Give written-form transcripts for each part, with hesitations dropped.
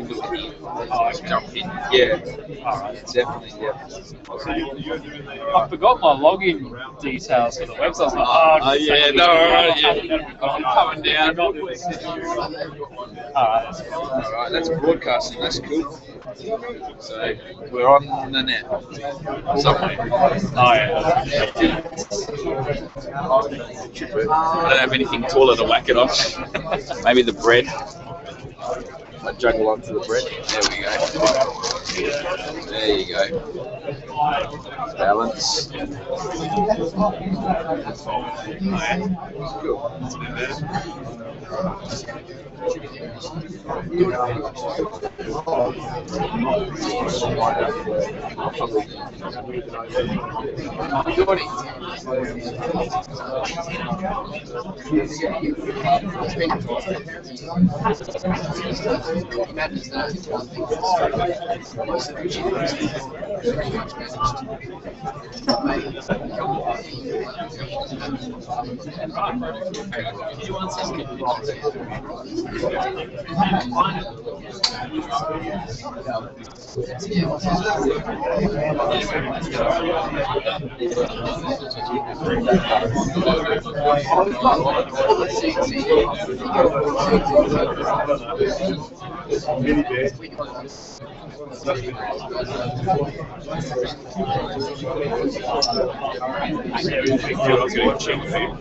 just jump in. Yeah, definitely. Yeah. I forgot my login details for the website. I was like, Yeah, no, alright, yeah. Coming down. Alright, that's broadcasting. That's cool. So we're on the net somewhere. I don't have anything taller to whack it off. Maybe the bread. I juggle onto the bread. There we go. There you go. Balance. Cool.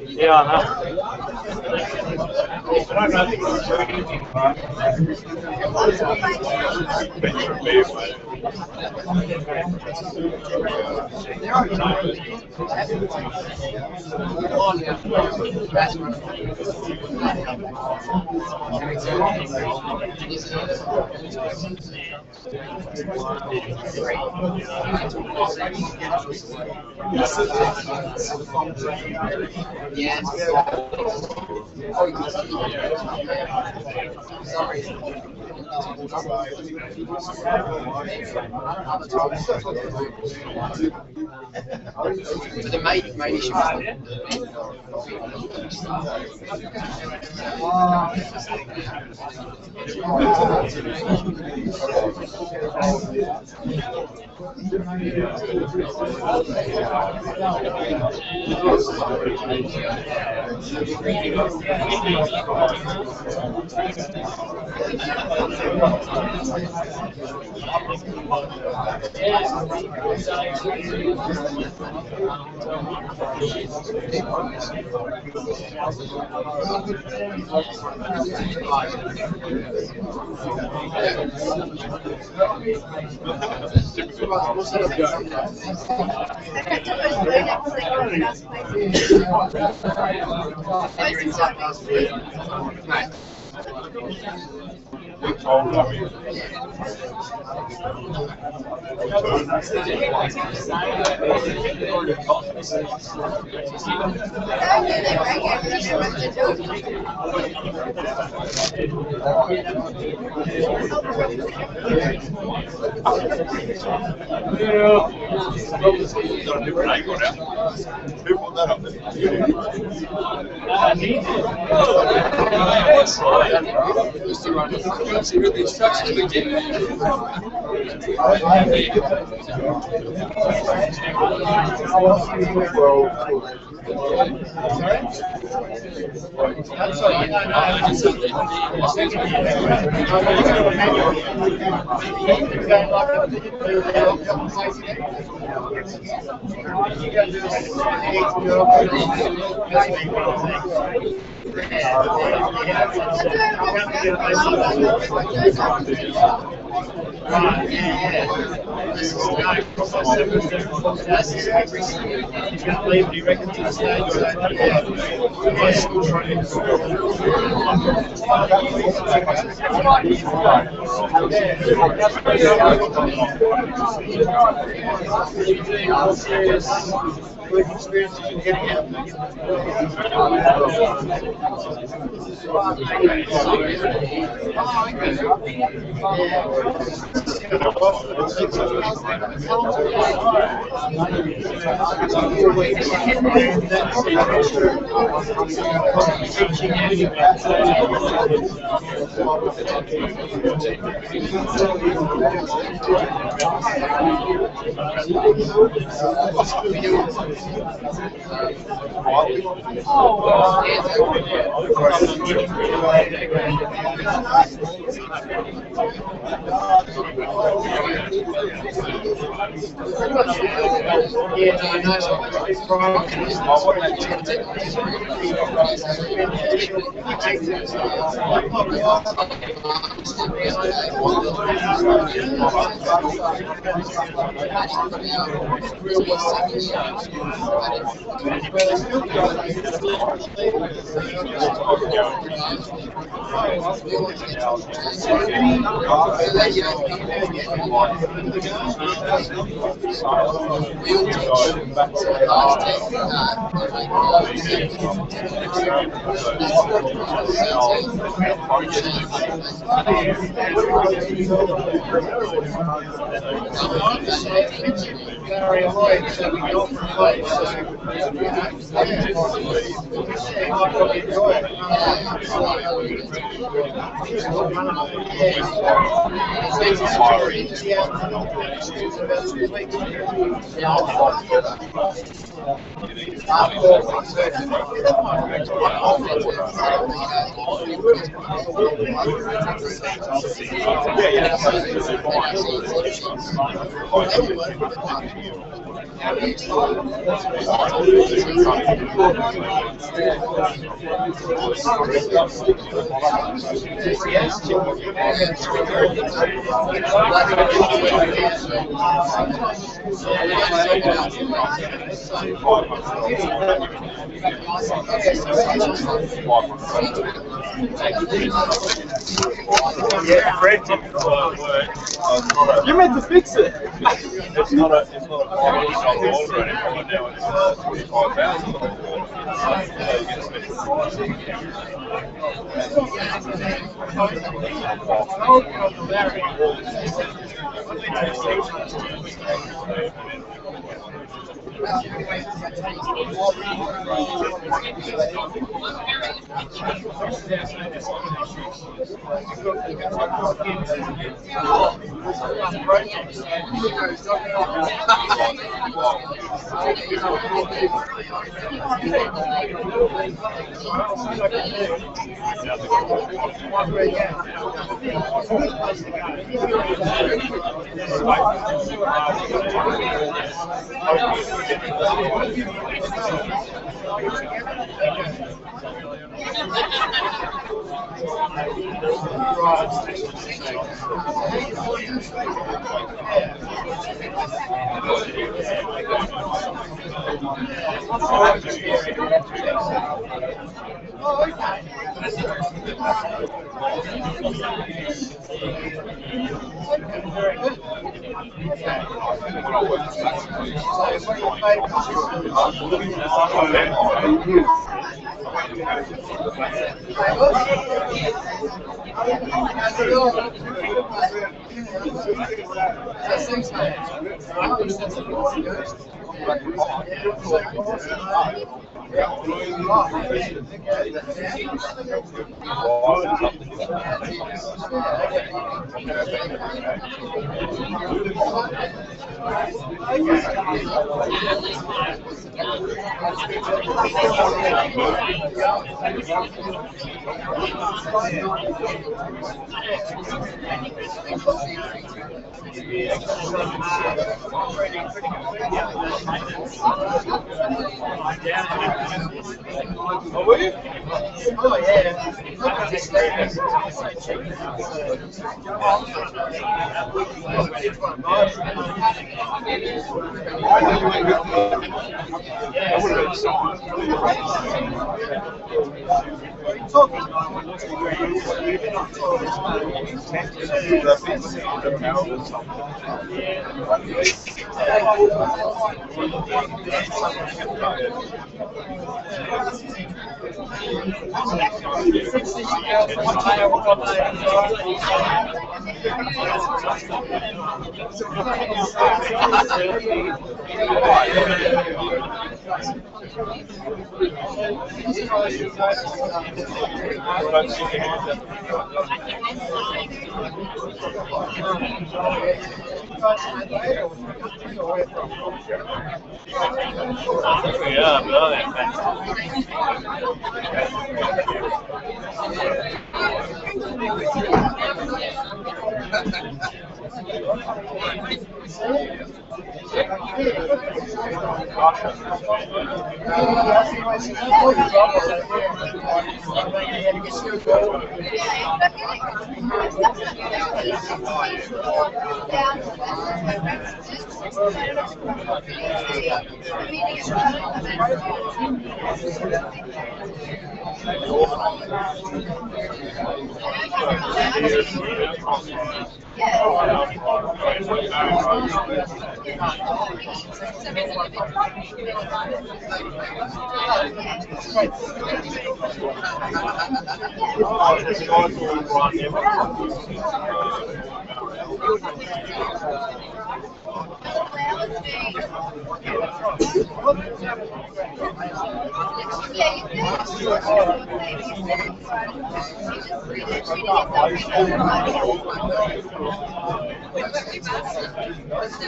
Yeah, I know. The main issue Yeah, Fred did work. You meant to fix it. It's not a $5 order anymore, but now it's $25,000 Oh, will you? Oh, yeah. Yeah, brilliant.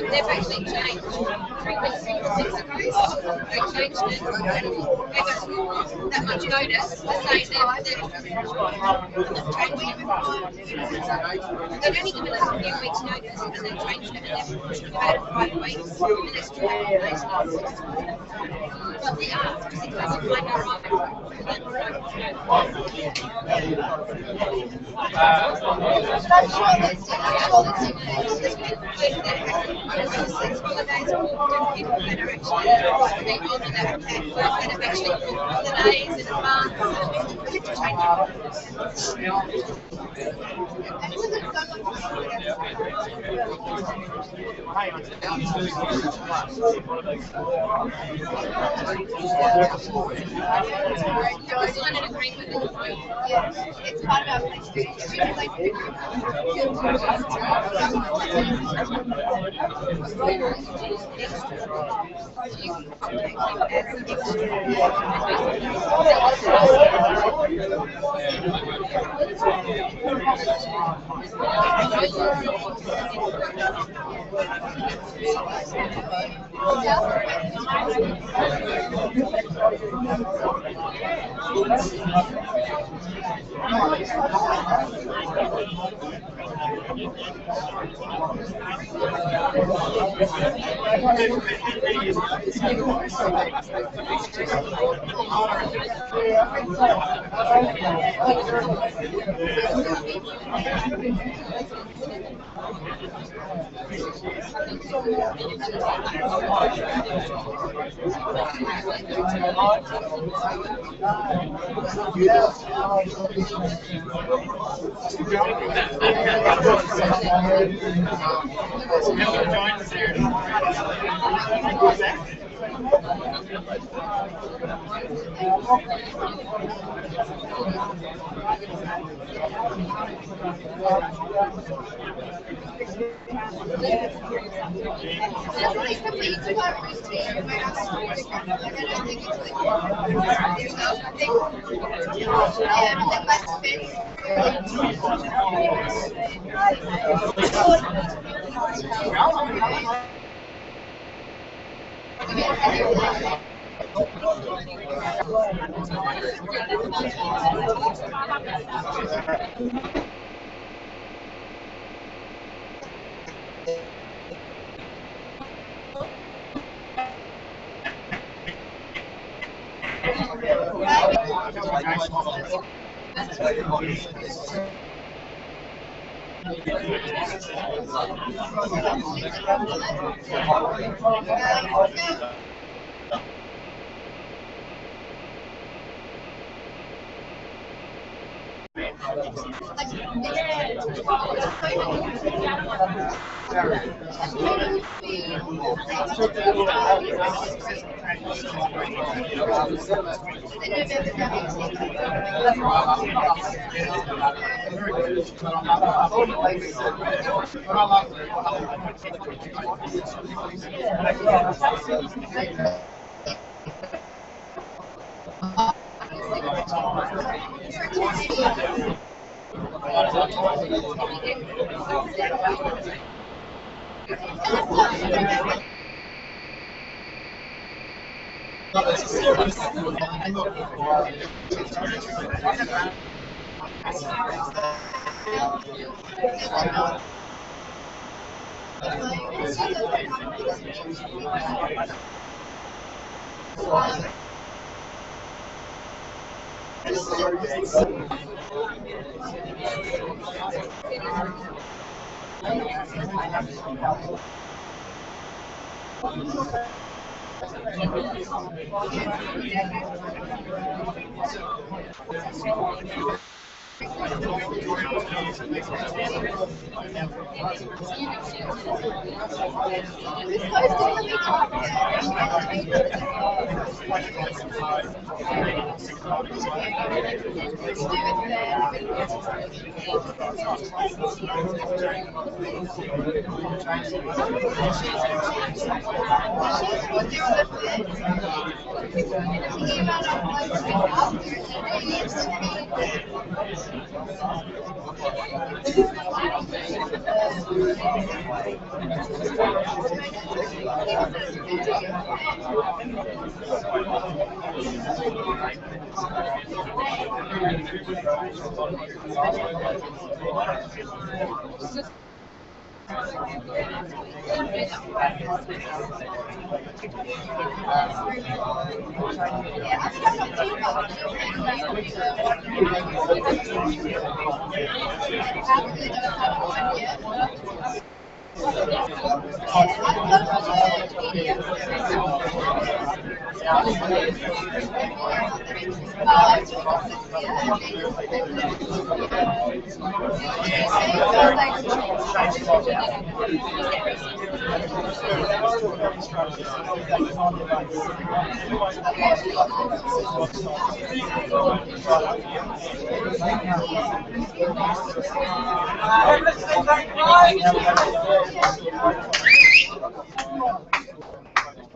They've actually changed 3 weeks, 6 ago. They changed it. Gave us that much notice to say they're changing it. They've only given us a few weeks' notice and then changed it, and then we've had 5 weeks, and it's 2 days. But we are, because it doesn't like our right. Holidays are people that are actually being on that have actually booked holidays in advance. We have to change We're signing an agreement with the group. Yeah, it's part of our place.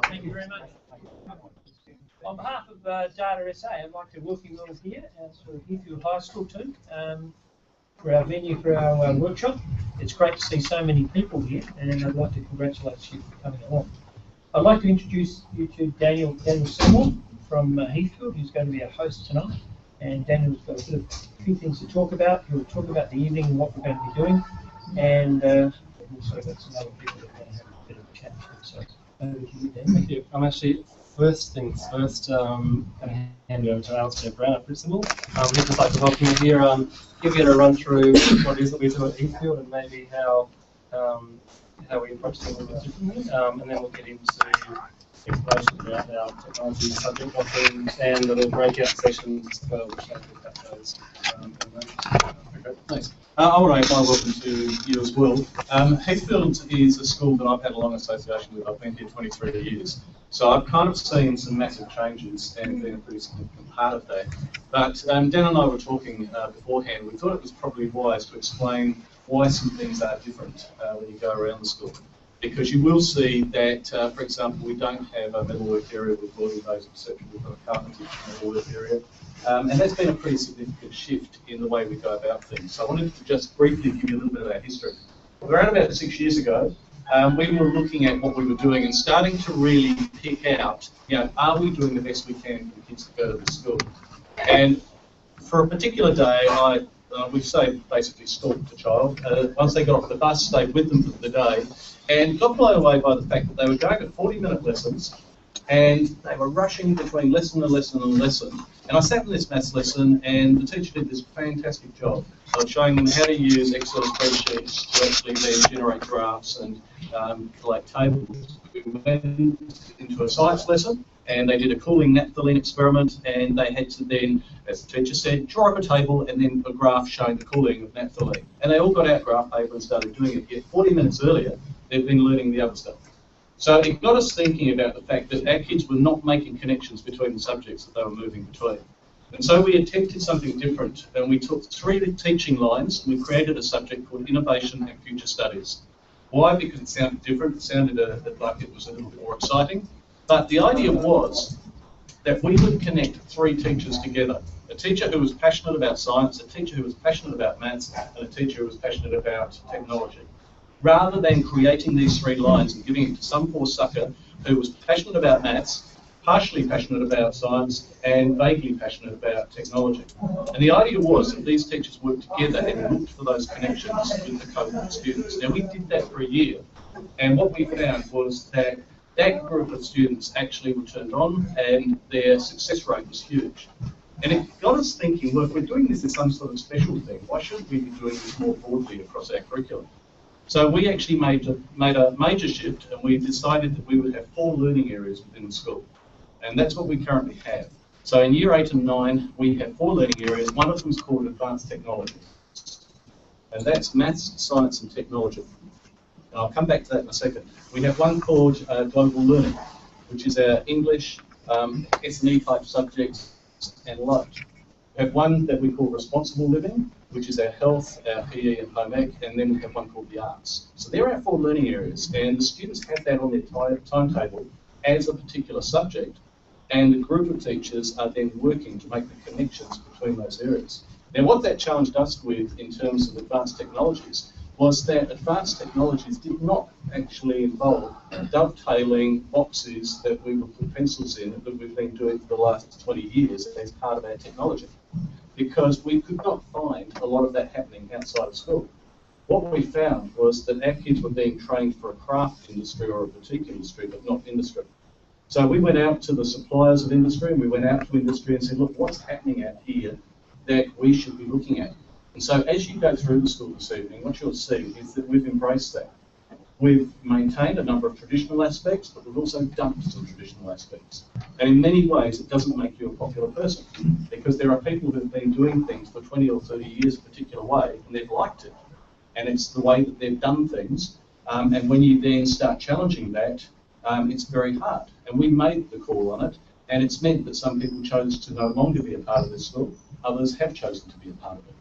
Thank you very much. On behalf of DATTA SA, I'd like to welcome you all here at Heathfield High School too, for our venue for our workshop. It's great to see so many people here, and I'd like to congratulate you for coming along. I'd like to introduce you to Daniel Seymour from Heathfield, who's going to be our host tonight. And Daniel's got a few things to talk about. He'll talk about the evening and what we're going to be doing, and also got some other people that are going to have a bit of a chat. So over to you, Daniel. Thank you. I'm actually, first things first, going to hand it over to Alistair Brown, our principal. We'd just like to welcome you here, give you a run through what it is that we do at Heathfield and maybe how we approach things a little differently, and then we'll get into exploration about our technology subject offerings and the little breakout sessions as well, which I think that goes. Okay, thanks. I want to add my welcome to you as well. Heathfield is a school that I've had a long association with. I've been here 23 years. So I've kind of seen some massive changes and been a pretty significant part of that. But Dan and I were talking beforehand. We thought it was probably wise to explain why some things are different when you go around the school. Because you will see that, for example, we don't have a metalwork area with welding bays, etc. We've got a carpentry metalwork area. And that's been a pretty significant shift in the way we go about things. So I wanted to just briefly give you a little bit of our history. Around about 6 years ago, we were looking at what we were doing and starting to really pick out, are we doing the best we can for the kids that go to the school? And for a particular day, we say basically stalked a child. Once they got off the bus, stayed with them for the day, and got blown away by the fact that they were going at 40-minute lessons, and they were rushing between lesson and lesson and lesson. And I sat in this maths lesson, and the teacher did this fantastic job of showing them how to use Excel spreadsheets to actually then generate graphs and collate tables. We went into a science lesson, and they did a cooling naphthalene experiment, and they had to then, as the teacher said, draw up a table and then a graph showing the cooling of naphthalene. And they all got out graph paper and started doing it. Yet 40 minutes earlier, they've been learning the other stuff. So it got us thinking about the fact that our kids were not making connections between the subjects that they were moving between. And so we attempted something different, and we took 3 teaching lines and we created a subject called Innovation and Future Studies. Why? Because it sounded different, it sounded like it was a little bit more exciting. But the idea was that we would connect 3 teachers together. A teacher who was passionate about science, a teacher who was passionate about maths, and a teacher who was passionate about technology. Rather than creating these 3 lines and giving it to some poor sucker who was passionate about maths, partially passionate about science, and vaguely passionate about technology. And the idea was that these teachers worked together and looked for those connections with the cohort of students. Now, we did that for a year, and what we found was that that group of students actually were turned on, and their success rate was huge. And it got us thinking, well, if we're doing this as some sort of special thing, why shouldn't we be doing this more broadly across our curriculum? So we actually made a major shift, and we decided that we would have 4 learning areas within the school. And that's what we currently have. So in year 8 and 9, we have 4 learning areas. One of them is called Advanced Technology. And that's maths, science, and technology. And I'll come back to that in a second. We have one called Global Learning, which is our English, S&E type subjects, and light. We have one that we call Responsible Living, which is our health, our PE and home ec, and then we have one called the arts. So there are our 4 learning areas, and the students have that on their timetable as a particular subject, and the group of teachers are then working to make the connections between those areas. Now, what that challenged us with in terms of advanced technologies was that advanced technologies did not actually involve dovetailing boxes that we would put pencils in that we've been doing for the last 20 years as part of our technology, because we could not find a lot of that happening outside of school. What we found was that our kids were being trained for a craft industry or a boutique industry, but not industry. So we went out to the suppliers of industry, and we went out to industry and said, look, what's happening out here that we should be looking at? And so as you go through the school this evening, what you'll see is that we've embraced that. We've maintained a number of traditional aspects, but we've also dumped some traditional aspects. And in many ways, it doesn't make you a popular person, because there are people who've been doing things for 20 or 30 years a particular way, and they've liked it. And it's the way that they've done things. And when you then start challenging that, it's very hard. And we made the call on it, and it's meant that some people chose to no longer be a part of this school. Others have chosen to be a part of it.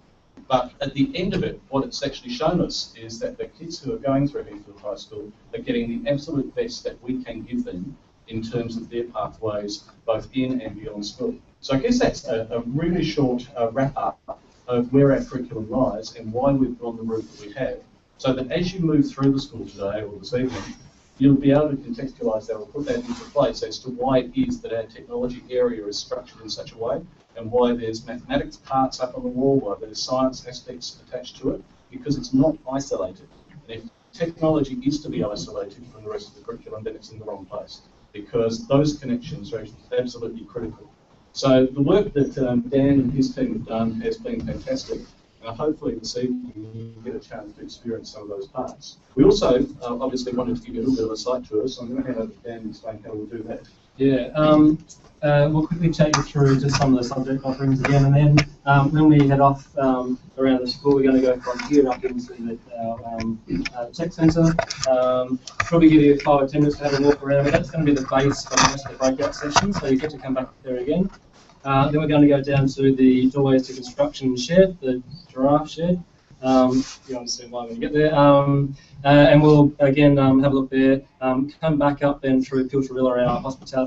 But at the end of it, what it's actually shown us is that the kids who are going through Heathfield High School are getting the absolute best that we can give them in terms of their pathways, both in and beyond school. So I guess that's a really short wrap-up of where our curriculum lies and why we've gone the route that we have, so that as you move through the school today or this evening, you'll be able to contextualise that or put that into place as to why it is that our technology area is structured in such a way, and why there's mathematics parts up on the wall, why there's science aspects attached to it, because it's not isolated. And if technology is to be isolated from the rest of the curriculum, then it's in the wrong place, because those connections are absolutely critical. So the work that Dan and his team have done has been fantastic. Hopefully this evening you get a chance to experience some of those parts. We also obviously wanted to give you a little bit of a site tour, so I'm going to hand over to Dan and explain how we'll do that. Yeah, we'll quickly take you through just some of the subject offerings again, and then when we head off around the school, we're going to go from here up into our tech centre. Probably give you 5 or 10 minutes to have a walk around, but that's going to be the base for the rest of the breakout sessions, so you get to come back there again. Then we're going to go down to the doorways to construction shed, the giraffe shed. You understand why when you get there. And we'll again have a look there. Come back up then through Piltarilla, our hospitality